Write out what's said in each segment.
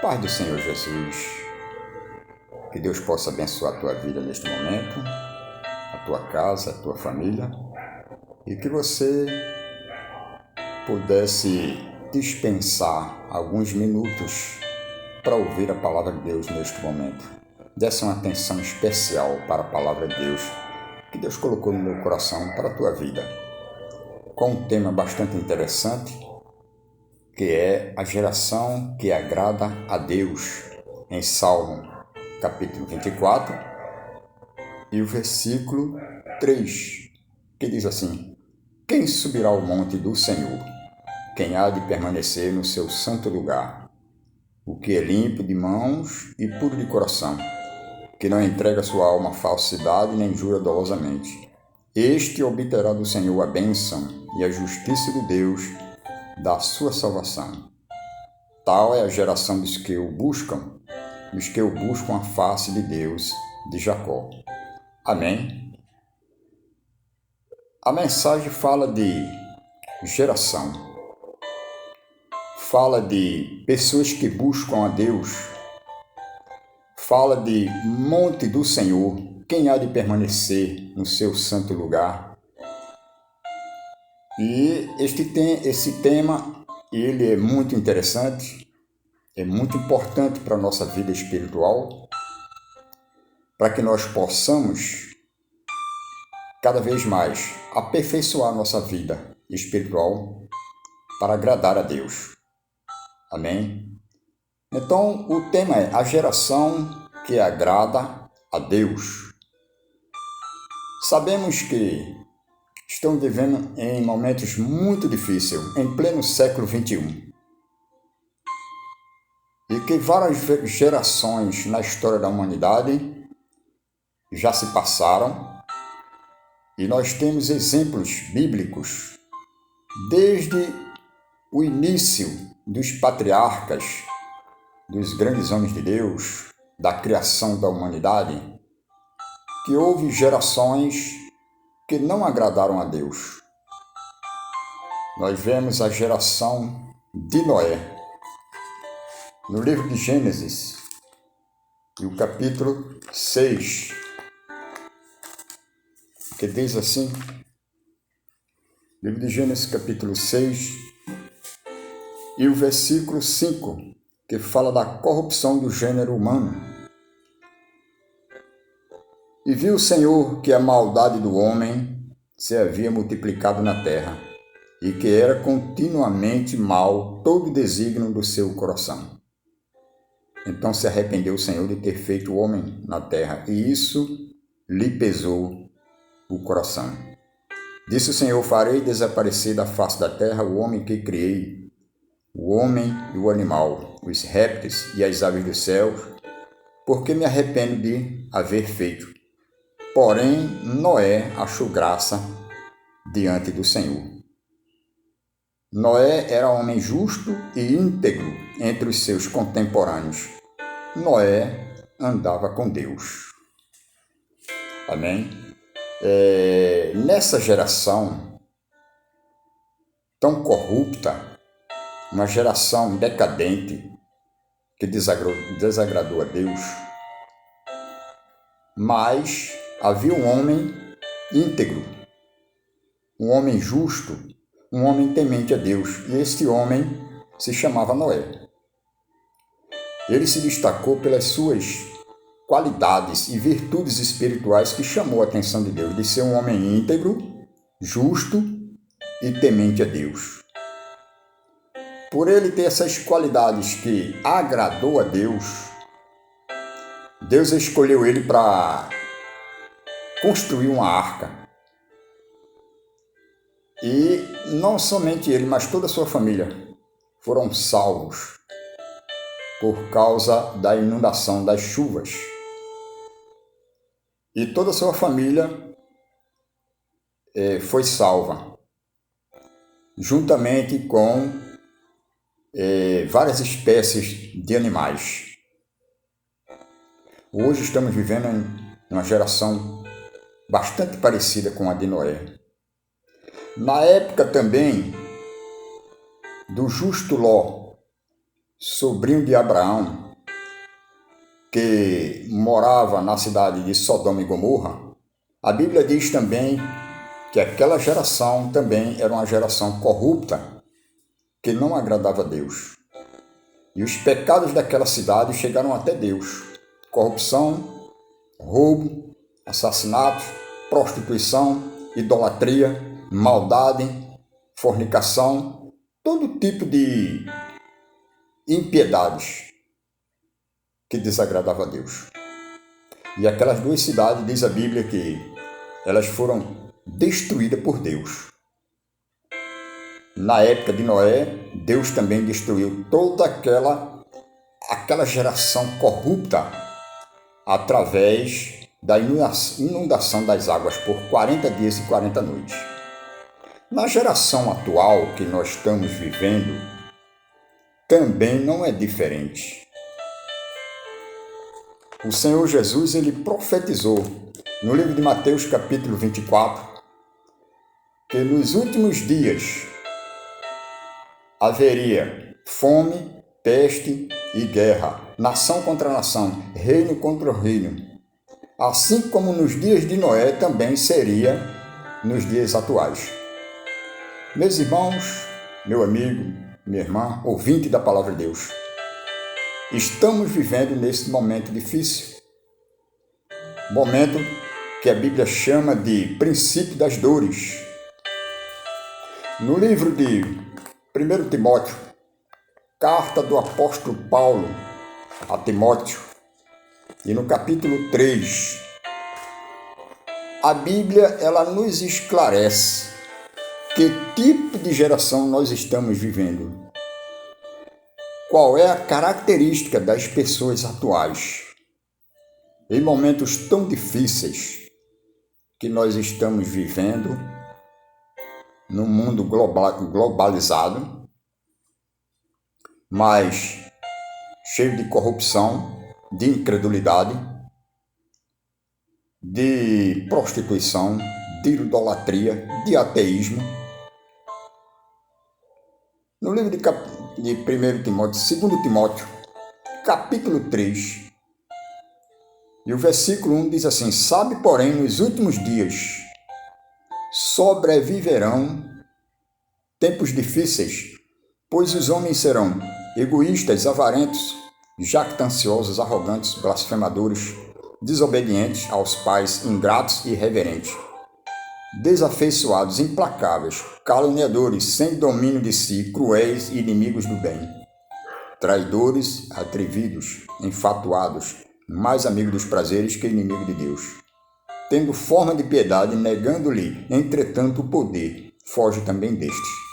Paz do Senhor Jesus, que Deus possa abençoar a tua vida neste momento, a tua casa, a tua família, e que você pudesse dispensar alguns minutos para ouvir a palavra de Deus neste momento. Desse uma atenção especial para a palavra de Deus que Deus colocou no meu coração para a tua vida, com um tema bastante interessante, que é a geração que agrada a Deus, em Salmo, capítulo 24, e o versículo 3, que diz assim: Quem subirá ao monte do Senhor? Quem há de permanecer no seu santo lugar? O que é limpo de mãos e puro de coração, que não entrega sua alma à falsidade nem jura dolosamente. Este obterá do Senhor a bênção e a justiça de Deus da sua salvação. Tal é a geração dos que o buscam a face de Deus de Jacó. Amém? A mensagem fala de geração, fala de pessoas que buscam a Deus, fala de monte do Senhor, quem há de permanecer no seu santo lugar. E esse tema, ele é muito interessante, é muito importante para a nossa vida espiritual, para que nós possamos cada vez mais aperfeiçoar a nossa vida espiritual para agradar a Deus. Amém? Então, o tema é a geração que agrada a Deus. Sabemos que estamos vivendo em momentos muito difíceis, em pleno século XXI. E que várias gerações na história da humanidade já se passaram. E nós temos exemplos bíblicos desde o início dos patriarcas, dos grandes homens de Deus, da criação da humanidade, que houve gerações que não agradaram a Deus. Nós vemos a geração de Noé, no livro de Gênesis, no capítulo 6, que diz assim, livro de Gênesis, capítulo 6, e o versículo 5, que fala da corrupção do gênero humano. E viu o Senhor que a maldade do homem se havia multiplicado na terra, e que era continuamente mal todo o desígnio do seu coração. Então se arrependeu o Senhor de ter feito o homem na terra, e isso lhe pesou o coração. Disse o Senhor: farei desaparecer da face da terra o homem que criei, o homem e o animal, os répteis e as aves do céu, porque me arrependo de haver feito. Porém, Noé achou graça diante do Senhor. Noé era homem justo e íntegro entre os seus contemporâneos. Noé andava com Deus. Amém? Nessa geração tão corrupta, uma geração decadente que desagradou a Deus, mas havia um homem íntegro, um homem justo, um homem temente a Deus, e este homem se chamava Noé. Ele se destacou pelas suas qualidades e virtudes espirituais que chamou a atenção de Deus, de ser um homem íntegro, justo e temente a Deus. Por ele ter essas qualidades que agradou a Deus, Deus escolheu ele para construir uma arca. E não somente ele, mas toda a sua família foram salvos por causa da inundação das chuvas. E toda a sua família foi salva, juntamente com várias espécies de animais. Hoje estamos vivendo em uma geração bastante parecida com a de Noé. Na época também do justo Ló, sobrinho de Abraão, que morava na cidade de Sodoma e Gomorra, a Bíblia diz também que aquela geração também era uma geração corrupta, que não agradava a Deus. E os pecados daquela cidade chegaram até Deus. Corrupção, roubo, assassinato, prostituição, idolatria, maldade, fornicação, todo tipo de impiedades que desagradava a Deus. E aquelas duas cidades, diz a Bíblia, que elas foram destruídas por Deus. Na época de Noé, Deus também destruiu toda aquela geração corrupta através da inundação das águas por 40 dias e 40 noites. Na geração atual que nós estamos vivendo, também não é diferente. O Senhor Jesus, ele profetizou no livro de Mateus, capítulo 24, que nos últimos dias haveria fome, peste e guerra, nação contra nação, reino contra reino. Assim como nos dias de Noé também seria nos dias atuais. Meus irmãos, meu amigo, minha irmã, ouvinte da Palavra de Deus, estamos vivendo nesse momento difícil, momento que a Bíblia chama de princípio das dores. No livro de 1 Timóteo, carta do apóstolo Paulo a Timóteo, e no capítulo 3, a Bíblia ela nos esclarece que tipo de geração nós estamos vivendo. Qual é a característica das pessoas atuais? Em momentos tão difíceis que nós estamos vivendo, num mundo globalizado, mas cheio de corrupção, de incredulidade, de prostituição, de idolatria, de ateísmo. No livro de 1 Timóteo, 2 Timóteo, capítulo 3, e o versículo 1 diz assim: sabe, porém, nos últimos dias sobreviverão tempos difíceis, pois os homens serão egoístas, avarentos, jactanciosos, arrogantes, blasfemadores, desobedientes aos pais, ingratos e irreverentes, desafeiçoados, implacáveis, caluniadores, sem domínio de si, cruéis e inimigos do bem, traidores, atrevidos, enfatuados, mais amigos dos prazeres que inimigo de Deus, tendo forma de piedade, negando-lhe, entretanto, o poder, foge também destes.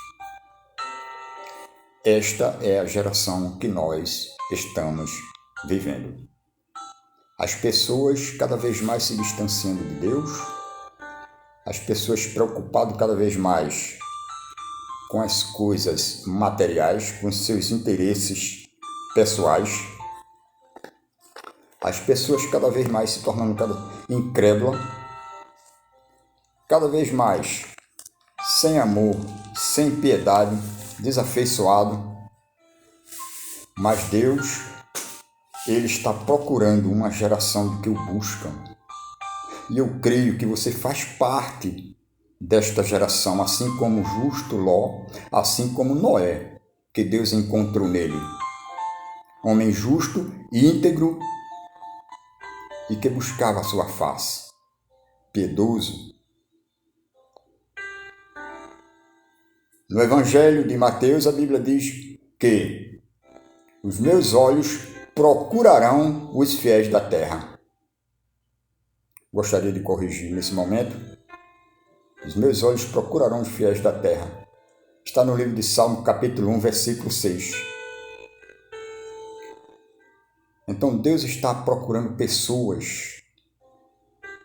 Esta é a geração que nós estamos vivendo. As pessoas cada vez mais se distanciando de Deus, as pessoas preocupadas cada vez mais com as coisas materiais, com os seus interesses pessoais, as pessoas cada vez mais se tornando incrédulas, cada vez mais sem amor, sem piedade, desafeiçoado. Mas Deus, Ele está procurando uma geração que o buscam. E eu creio que você faz parte desta geração, assim como o justo Ló, assim como Noé, que Deus encontrou nele. Homem justo, íntegro e que buscava a sua face, piedoso. No Evangelho de Mateus, a Bíblia diz que os meus olhos procurarão os fiéis da terra. Gostaria de corrigir nesse momento. Os meus olhos procurarão os fiéis da terra. Está no livro de Salmo, capítulo 1, versículo 6. Então Deus está procurando pessoas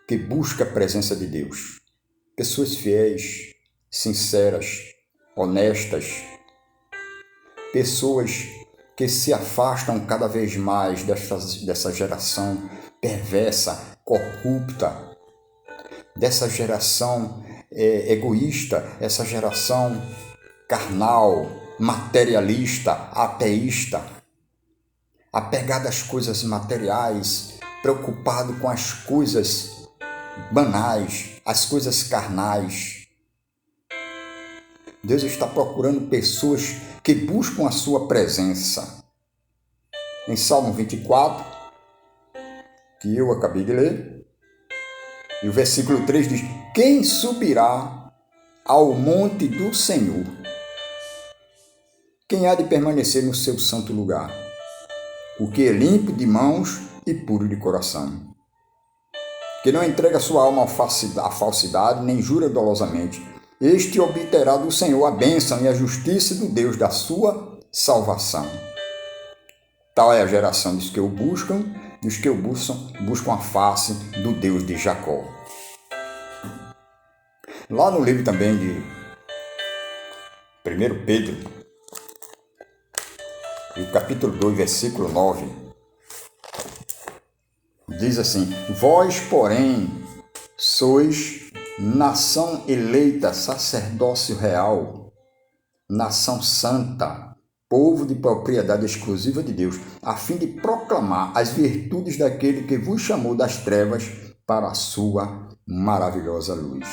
que buscam a presença de Deus. Pessoas fiéis, sinceras, honestas. Pessoas que se afastam cada vez mais dessa geração perversa, corrupta, dessa geração egoísta, essa geração carnal, materialista, ateísta. apegado às coisas materiais, preocupado com as coisas banais, as coisas carnais. Deus está procurando pessoas que buscam a sua presença. Em Salmo 24, que eu acabei de ler, e o versículo 3 diz: quem subirá ao monte do Senhor? Quem há de permanecer no seu santo lugar? O que é limpo de mãos e puro de coração, que não entrega sua alma à falsidade, nem jura dolosamente. Este obterá do Senhor a bênção e a justiça do Deus da sua salvação. Tal é a geração dos que o buscam, buscam a face do Deus de Jacó. Lá no livro também de 1 Pedro, no capítulo 2, versículo 9, diz assim: vós, porém, sois nação eleita, sacerdócio real, nação santa, povo de propriedade exclusiva de Deus, a fim de proclamar as virtudes daquele que vos chamou das trevas para a sua maravilhosa luz.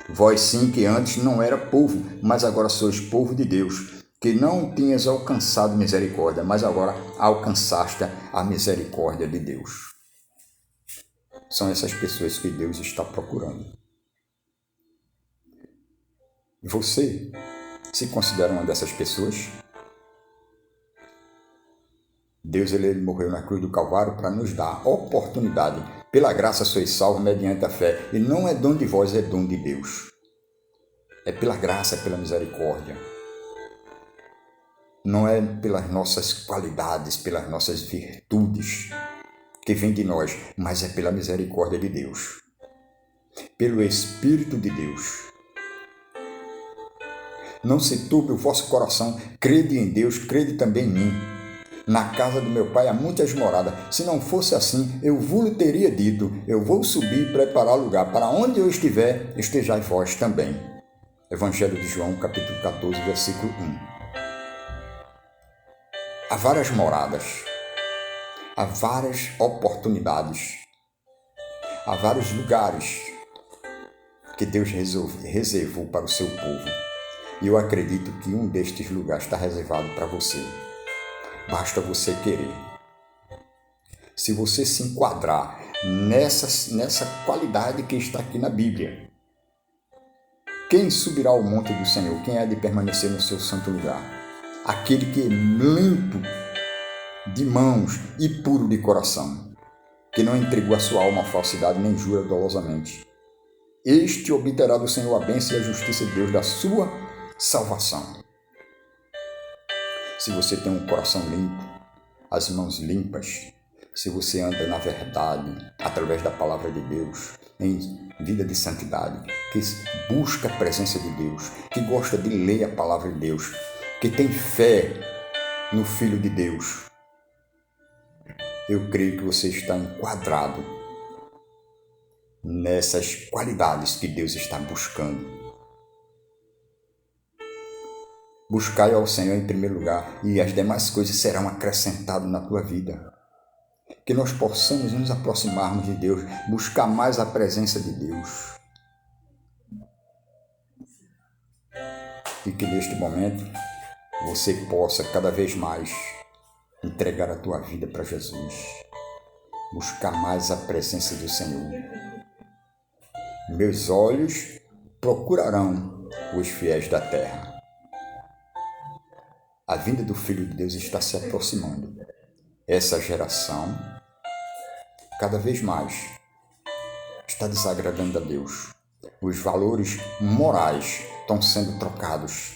Vós sim que antes não era povo, mas agora sois povo de Deus, que não tinhas alcançado misericórdia, mas agora alcançaste a misericórdia de Deus. São essas pessoas que Deus está procurando. Você se considera uma dessas pessoas? Deus ele morreu na cruz do Calvário para nos dar a oportunidade. Pela graça sois salvos mediante a fé. E não é dom de vós, é dom de Deus. É pela graça, é pela misericórdia. Não é pelas nossas qualidades, pelas nossas virtudes que vem de nós, mas é pela misericórdia de Deus. Pelo Espírito de Deus. Não se turbe o vosso coração, crede em Deus, crede também em mim. Na casa do meu pai há muitas moradas. Se não fosse assim, eu vos teria dito, eu vou subir e preparar lugar. Para onde eu estiver, estejais vós também. Evangelho de João, capítulo 14, versículo 1. Há várias moradas, há várias oportunidades, há vários lugares que Deus reservou para o seu povo. E eu acredito que um destes lugares está reservado para você. Basta você querer. Se você se enquadrar nessa qualidade que está aqui na Bíblia. Quem subirá ao monte do Senhor? Quem há de permanecer no seu santo lugar? Aquele que é limpo de mãos e puro de coração, que não entregou a sua alma à falsidade nem jura dolosamente. Este obterá do Senhor a bênção e a justiça de Deus da sua salvação. Se você tem um coração limpo, as mãos limpas, se você anda na verdade, através da palavra de Deus, em vida de santidade, que busca a presença de Deus, que gosta de ler a palavra de Deus, que tem fé no Filho de Deus, eu creio que você está enquadrado nessas qualidades que Deus está buscando. Buscai ao Senhor em primeiro lugar e as demais coisas serão acrescentadas na tua vida. Que nós possamos nos aproximarmos de Deus, buscar mais a presença de Deus. E que neste momento você possa cada vez mais entregar a tua vida para Jesus. Buscar mais a presença do Senhor. Meus olhos procurarão os fiéis da terra. A vinda do Filho de Deus está se aproximando. Essa geração, cada vez mais, está desagradando a Deus. Os valores morais estão sendo trocados.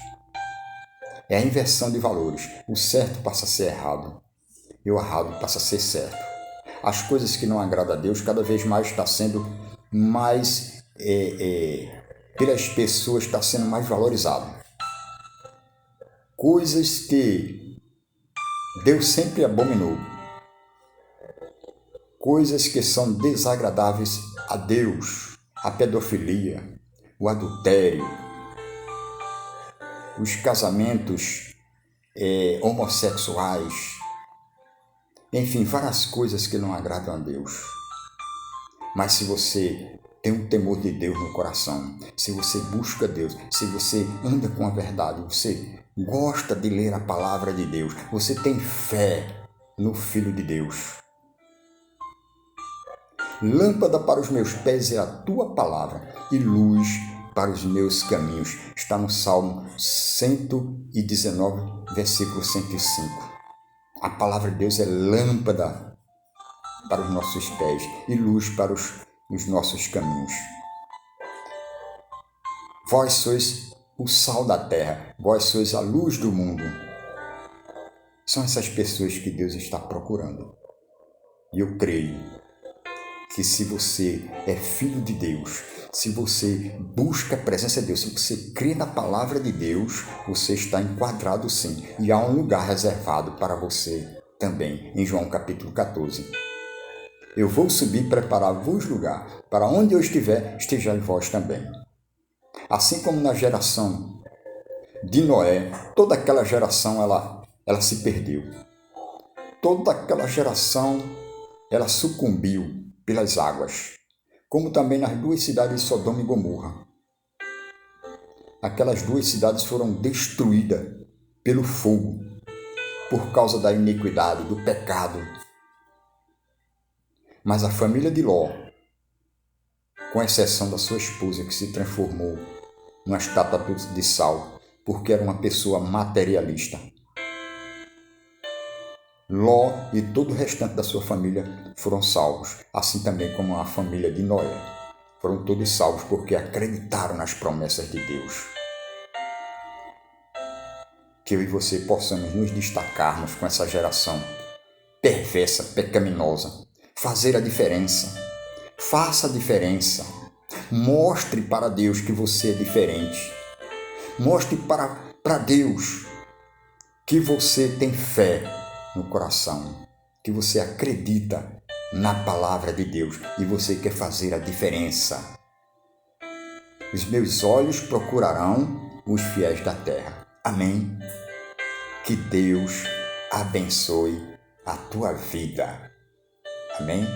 É a inversão de valores. O certo passa a ser errado e o errado passa a ser certo. As coisas que não agradam a Deus cada vez mais está sendo mais, pelas pessoas está sendo mais valorizado. Coisas que Deus sempre abominou. Coisas que são desagradáveis a Deus. A pedofilia, o adultério, os casamentos homossexuais, enfim, várias coisas que não agradam a Deus. Mas se você tem um temor de Deus no coração, se você busca Deus, se você anda com a verdade, você gosta de ler a palavra de Deus, você tem fé no Filho de Deus. Lâmpada para os meus pés é a tua palavra e luz para os meus caminhos. Está no Salmo 119, versículo 105. A palavra de Deus é lâmpada para os nossos pés e luz para os nossos caminhos. Vós sois o sal da terra, vós sois a luz do mundo. São essas pessoas que Deus está procurando. E eu creio que se você é filho de Deus, se você busca a presença de Deus, se você crê na palavra de Deus, você está enquadrado sim. E há um lugar reservado para você também, em João capítulo 14. Eu vou subir e preparar-vos lugar, para onde eu estiver, estejais vós também. Assim como na geração de Noé, toda aquela geração ela se perdeu. Toda aquela geração ela sucumbiu pelas águas, como também nas duas cidades de Sodoma e Gomorra. Aquelas duas cidades foram destruídas pelo fogo, por causa da iniquidade, do pecado. Mas a família de Ló, com exceção da sua esposa, que se transformou numa estátua de sal, porque era uma pessoa materialista, Ló e todo o restante da sua família foram salvos, assim também como a família de Noé. Foram todos salvos porque acreditaram nas promessas de Deus. Que eu e você possamos nos destacarmos com essa geração perversa, pecaminosa. Fazer a diferença. Faça a diferença. Mostre para Deus que você é diferente. Mostre para Deus que você tem fé no coração, que você acredita na palavra de Deus e você quer fazer a diferença. Os meus olhos procurarão os fiéis da terra. Amém? Que Deus abençoe a tua vida. Amém?